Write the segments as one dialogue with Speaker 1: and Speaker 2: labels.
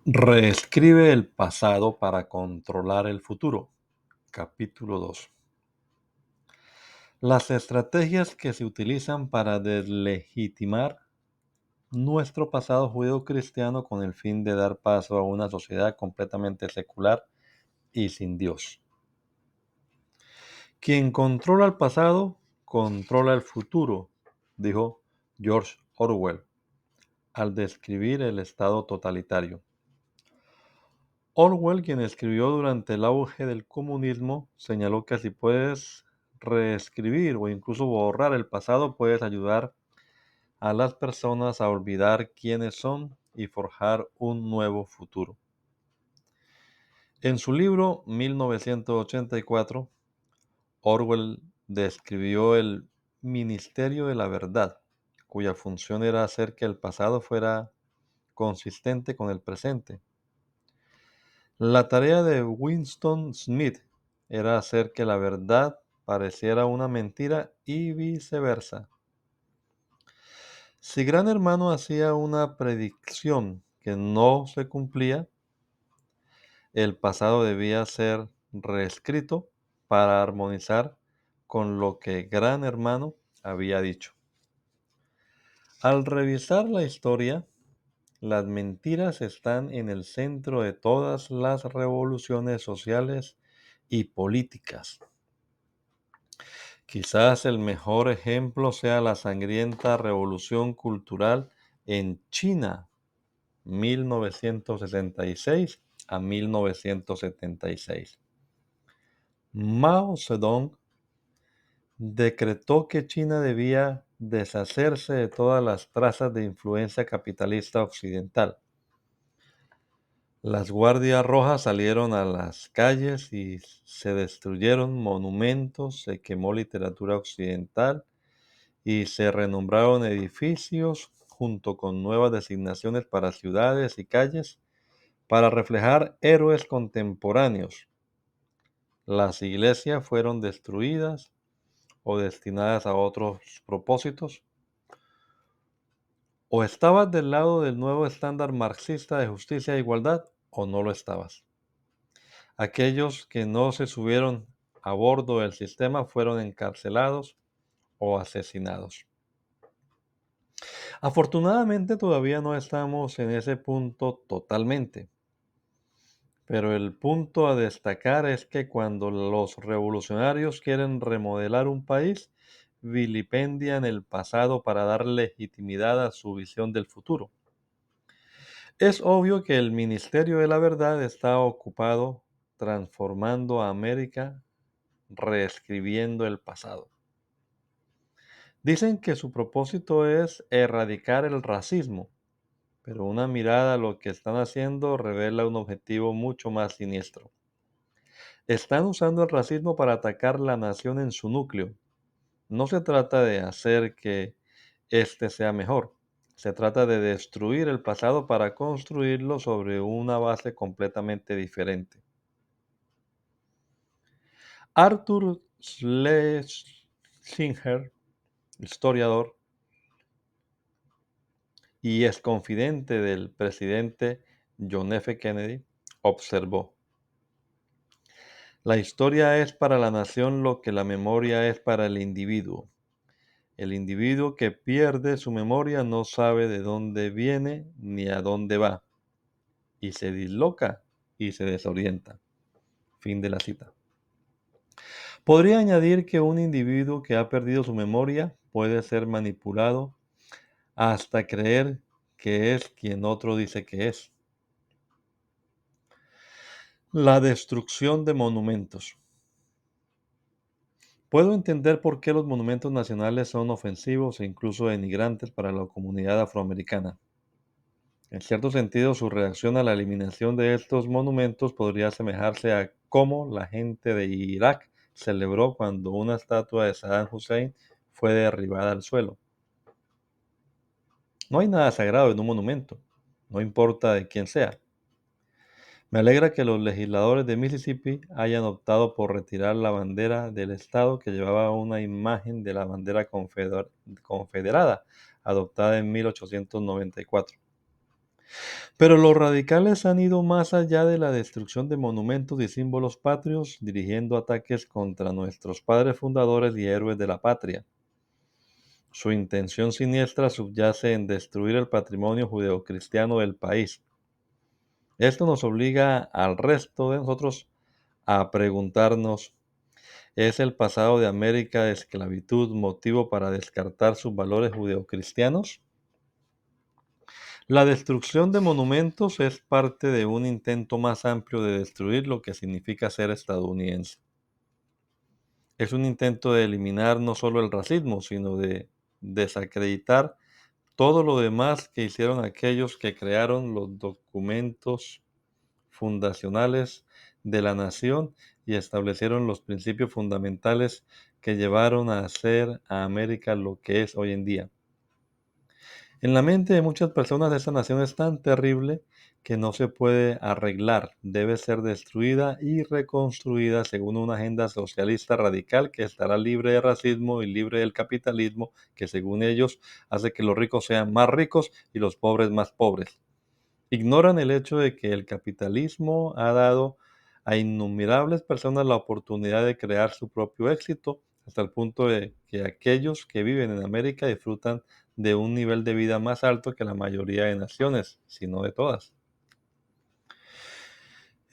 Speaker 1: Reescribe el pasado para controlar el futuro. Capítulo 2. Las estrategias que se utilizan para deslegitimar nuestro pasado judeo-cristiano con el fin de dar paso a una sociedad completamente secular y sin Dios. Quien controla el pasado, controla el futuro, dijo George Orwell al describir el estado totalitario. Orwell, quien escribió durante el auge del comunismo, señaló que si puedes reescribir o incluso borrar el pasado, puedes ayudar a las personas a olvidar quiénes son y forjar un nuevo futuro. En su libro 1984, Orwell describió el Ministerio de la Verdad, cuya función era hacer que el pasado fuera consistente con el presente. La tarea de Winston Smith era hacer que la verdad pareciera una mentira y viceversa. Si Gran Hermano hacía una predicción que no se cumplía, el pasado debía ser reescrito para armonizar con lo que Gran Hermano había dicho. Al revisar la historia, las mentiras están en el centro de todas las revoluciones sociales y políticas. Quizás el mejor ejemplo sea la sangrienta revolución cultural en China, 1966 a 1976. Mao Zedong decretó que China debía deshacerse de todas las trazas de influencia capitalista occidental. Las guardias rojas salieron a las calles y se destruyeron monumentos, se quemó literatura occidental y se renombraron edificios junto con nuevas designaciones para ciudades y calles para reflejar héroes contemporáneos. Las iglesias fueron destruidas o destinadas a otros propósitos. O estabas del lado del nuevo estándar marxista de justicia e igualdad o no lo estabas. Aquellos que no se subieron a bordo del sistema fueron encarcelados o asesinados. Afortunadamente todavía no estamos en ese punto totalmente, pero el punto a destacar es que cuando los revolucionarios quieren remodelar un país, vilipendian el pasado para dar legitimidad a su visión del futuro. Es obvio que el Ministerio de la Verdad está ocupado transformando a América, reescribiendo el pasado. Dicen que su propósito es erradicar el racismo, pero una mirada a lo que están haciendo revela un objetivo mucho más siniestro. Están usando el racismo para atacar la nación en su núcleo. No se trata de hacer que éste sea mejor. Se trata de destruir el pasado para construirlo sobre una base completamente diferente. Arthur Schlesinger, historiador y exconfidente del presidente John F. Kennedy, observó: la historia es para la nación lo que la memoria es para el individuo. El individuo que pierde su memoria no sabe de dónde viene ni a dónde va, y se disloca y se desorienta. Fin de la cita. Podría añadir que un individuo que ha perdido su memoria puede ser manipulado hasta creer que es quien otro dice que es. La destrucción de monumentos. Puedo entender por qué los monumentos nacionales son ofensivos e incluso denigrantes para la comunidad afroamericana. En cierto sentido, su reacción a la eliminación de estos monumentos podría asemejarse a cómo la gente de Irak celebró cuando una estatua de Saddam Hussein fue derribada al suelo. No hay nada sagrado en un monumento, no importa de quién sea. Me alegra que los legisladores de Mississippi hayan optado por retirar la bandera del estado que llevaba una imagen de la bandera confederada, adoptada en 1894. Pero los radicales han ido más allá de la destrucción de monumentos y símbolos patrios, dirigiendo ataques contra nuestros padres fundadores y héroes de la patria. Su intención siniestra subyace en destruir el patrimonio judeocristiano del país. Esto nos obliga al resto de nosotros a preguntarnos: ¿es el pasado de América de esclavitud motivo para descartar sus valores judeocristianos? La destrucción de monumentos es parte de un intento más amplio de destruir lo que significa ser estadounidense. Es un intento de eliminar no solo el racismo, sino de desacreditar todo lo demás que hicieron aquellos que crearon los documentos fundacionales de la nación y establecieron los principios fundamentales que llevaron a hacer a América lo que es hoy en día. En la mente de muchas personas esta nación es tan terrible que no se puede arreglar, debe ser destruida y reconstruida según una agenda socialista radical que estará libre de racismo y libre del capitalismo, que según ellos hace que los ricos sean más ricos y los pobres más pobres. Ignoran el hecho de que el capitalismo ha dado a innumerables personas la oportunidad de crear su propio éxito, hasta el punto de que aquellos que viven en América disfrutan de un nivel de vida más alto que la mayoría de naciones, si no de todas.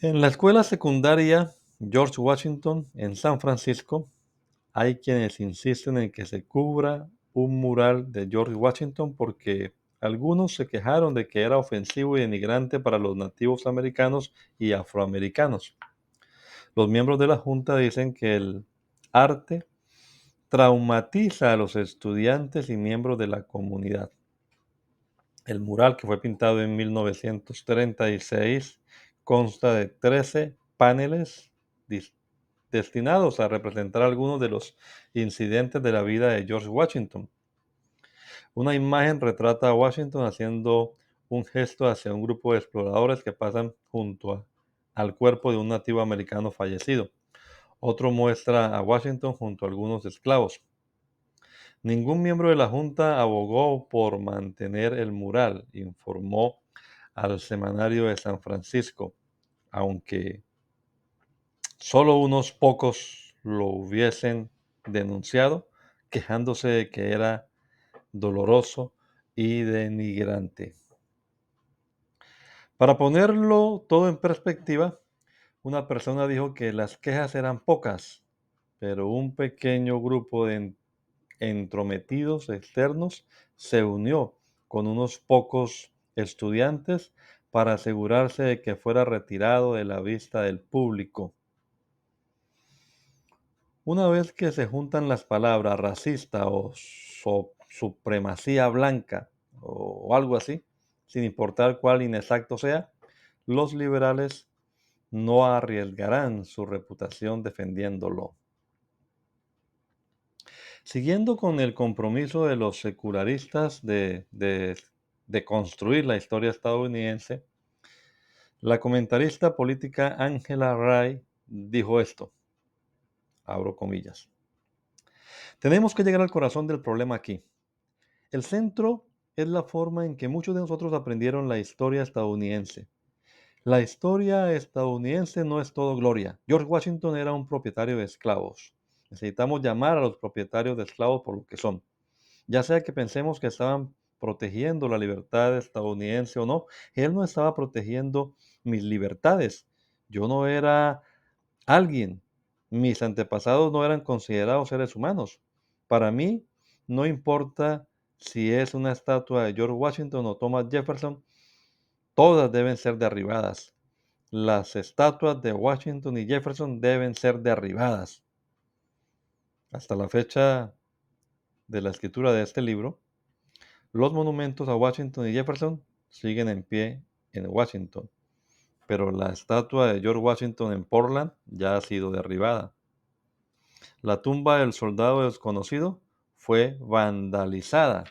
Speaker 1: En la escuela secundaria George Washington en San Francisco, hay quienes insisten en que se cubra un mural de George Washington porque algunos se quejaron de que era ofensivo y denigrante para los nativos americanos y afroamericanos. Los miembros de la Junta dicen que el arte traumatiza a los estudiantes y miembros de la comunidad. El mural, que fue pintado en 1936, consta de 13 paneles destinados a representar algunos de los incidentes de la vida de George Washington. Una imagen retrata a Washington haciendo un gesto hacia un grupo de exploradores que pasan al cuerpo de un nativo americano fallecido. Otro muestra a Washington junto a algunos esclavos. Ningún miembro de la Junta abogó por mantener el mural, informó al Semanario de San Francisco, aunque solo unos pocos lo hubiesen denunciado, quejándose de que era doloroso y denigrante. Para ponerlo todo en perspectiva, una persona dijo que las quejas eran pocas, pero un pequeño grupo de entrometidos externos se unió con unos pocos estudiantes para asegurarse de que fuera retirado de la vista del público. Una vez que se juntan las palabras racista o supremacía blanca o algo así, sin importar cuál inexacto sea, los liberales no arriesgarán su reputación defendiéndolo. Siguiendo con el compromiso de los secularistas de construir la historia estadounidense, la comentarista política Angela Rye dijo esto, abro comillas: tenemos que llegar al corazón del problema aquí. El centro es la forma en que muchos de nosotros aprendieron la historia estadounidense. La historia estadounidense no es todo gloria. George Washington era un propietario de esclavos. Necesitamos llamar a los propietarios de esclavos por lo que son. Ya sea que pensemos que estaban protegiendo la libertad estadounidense o no, él no estaba protegiendo mis libertades. Yo no era alguien. Mis antepasados no eran considerados seres humanos. Para mí, no importa si es una estatua de George Washington o Thomas Jefferson, todas deben ser derribadas. Las estatuas de Washington y Jefferson deben ser derribadas. Hasta la fecha de la escritura de este libro, los monumentos a Washington y Jefferson siguen en pie en Washington, pero la estatua de George Washington en Portland ya ha sido derribada. La tumba del soldado desconocido fue vandalizada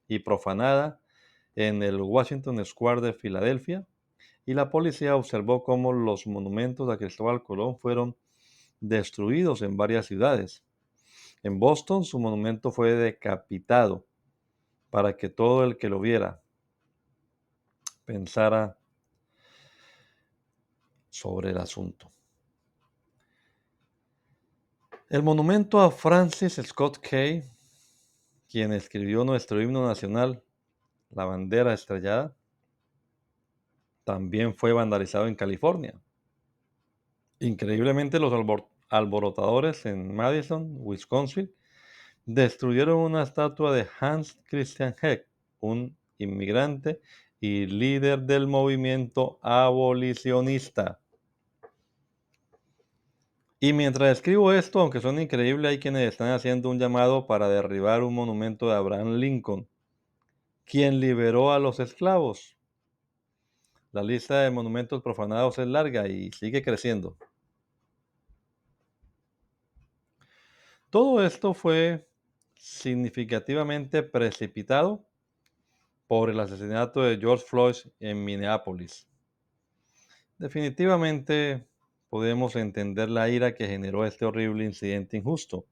Speaker 1: y profanada en el Washington Square de Filadelfia, y la policía observó cómo los monumentos a Cristóbal Colón fueron destruidos en varias ciudades. En Boston, su monumento fue decapitado para que todo el que lo viera pensara sobre el asunto. El monumento a Francis Scott Key, quien escribió nuestro himno nacional, la bandera estrellada, también fue vandalizado en California. Increíblemente, los alborotadores en Madison, Wisconsin, destruyeron una estatua de Hans Christian Heck, un inmigrante y líder del movimiento abolicionista. Y mientras escribo esto, aunque suene increíble, hay quienes están haciendo un llamado para derribar un monumento de Abraham Lincoln, quien liberó a los esclavos. La lista de monumentos profanados es larga y sigue creciendo. Todo esto fue significativamente precipitado por el asesinato de George Floyd en Minneapolis. Definitivamente podemos entender la ira que generó este horrible incidente injusto.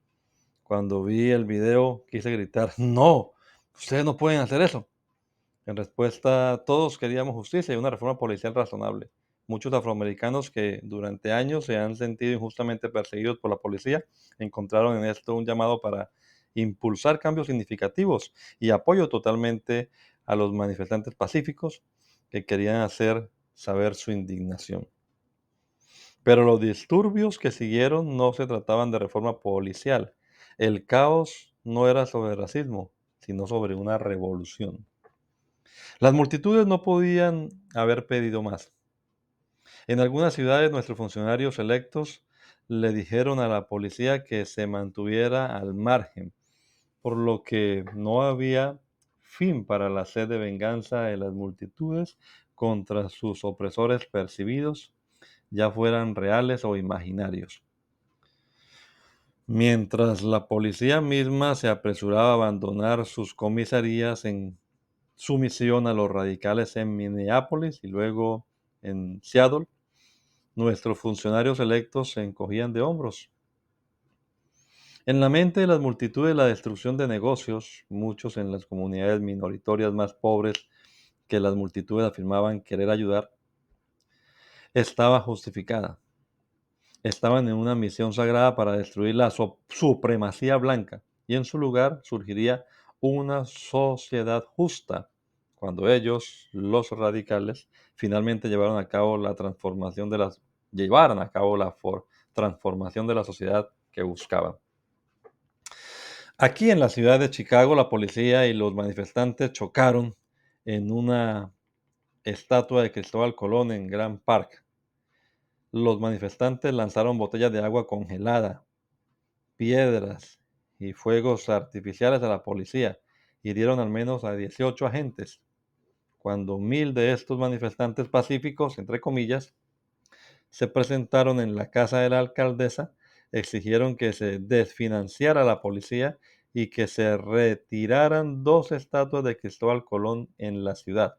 Speaker 1: Cuando vi el video quise gritar, no, ustedes no pueden hacer eso. En respuesta, todos queríamos justicia y una reforma policial razonable. Muchos afroamericanos que durante años se han sentido injustamente perseguidos por la policía encontraron en esto un llamado para impulsar cambios significativos y apoyo totalmente a los manifestantes pacíficos que querían hacer saber su indignación. Pero los disturbios que siguieron no se trataban de reforma policial. El caos no era sobre racismo, sino sobre una revolución. Las multitudes no podían haber pedido más. En algunas ciudades nuestros funcionarios electos le dijeron a la policía que se mantuviera al margen, por lo que no había fin para la sed de venganza de las multitudes contra sus opresores percibidos, ya fueran reales o imaginarios. Mientras la policía misma se apresuraba a abandonar sus comisarías en sumisión a los radicales en Minneapolis y luego en Seattle, nuestros funcionarios electos se encogían de hombros. En la mente de las multitudes la destrucción de negocios, muchos en las comunidades minoritarias más pobres que las multitudes afirmaban querer ayudar, estaba justificada. Estaban en una misión sagrada para destruir la supremacía blanca y en su lugar surgiría una sociedad justa cuando ellos, los radicales, finalmente llevaran a cabo la transformación de la sociedad que buscaban. Aquí en la ciudad de Chicago, la policía y los manifestantes chocaron en una estatua de Cristóbal Colón en Grand Park. Los manifestantes lanzaron botellas de agua congelada, piedras y fuegos artificiales a la policía. Hirieron al menos a 18 agentes, cuando 1,000 de estos manifestantes pacíficos, entre comillas, se presentaron en la casa de la alcaldesa, exigieron que se desfinanciara la policía y que se retiraran 2 estatuas de Cristóbal Colón en la ciudad.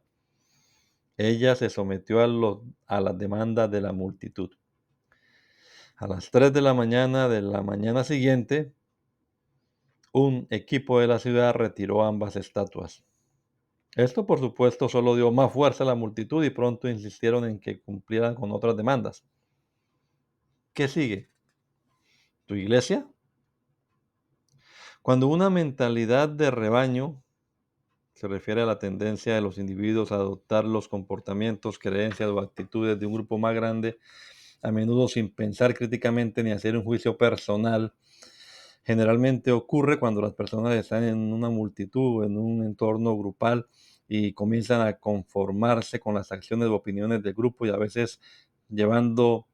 Speaker 1: Ella se sometió a las demandas de la multitud. A las 3 de la mañana siguiente, un equipo de la ciudad retiró ambas estatuas. Esto, por supuesto, solo dio más fuerza a la multitud y pronto insistieron en que cumplieran con otras demandas. ¿Qué sigue? ¿Tu iglesia? Cuando una mentalidad de rebaño se refiere a la tendencia de los individuos a adoptar los comportamientos, creencias o actitudes de un grupo más grande, a menudo sin pensar críticamente ni hacer un juicio personal. Generalmente ocurre cuando las personas están en una multitud, en un entorno grupal y comienzan a conformarse con las acciones o opiniones del grupo y a veces llevando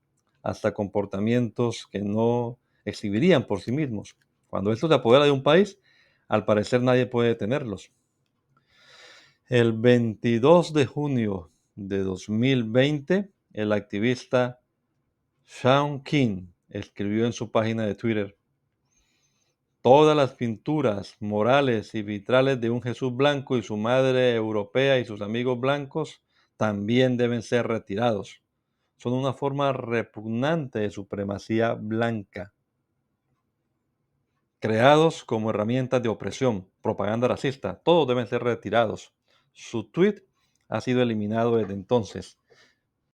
Speaker 1: hasta comportamientos que no exhibirían por sí mismos. Cuando esto se apodera de un país, al parecer nadie puede detenerlos. El 22 de junio de 2020, el activista Shaun King escribió en su página de Twitter: todas las pinturas, murales y vitrales de un Jesús blanco y su madre europea y sus amigos blancos también deben ser retirados. Son una forma repugnante de supremacía blanca, creados como herramientas de opresión, propaganda racista. Todos deben ser retirados. Su tweet ha sido eliminado desde entonces.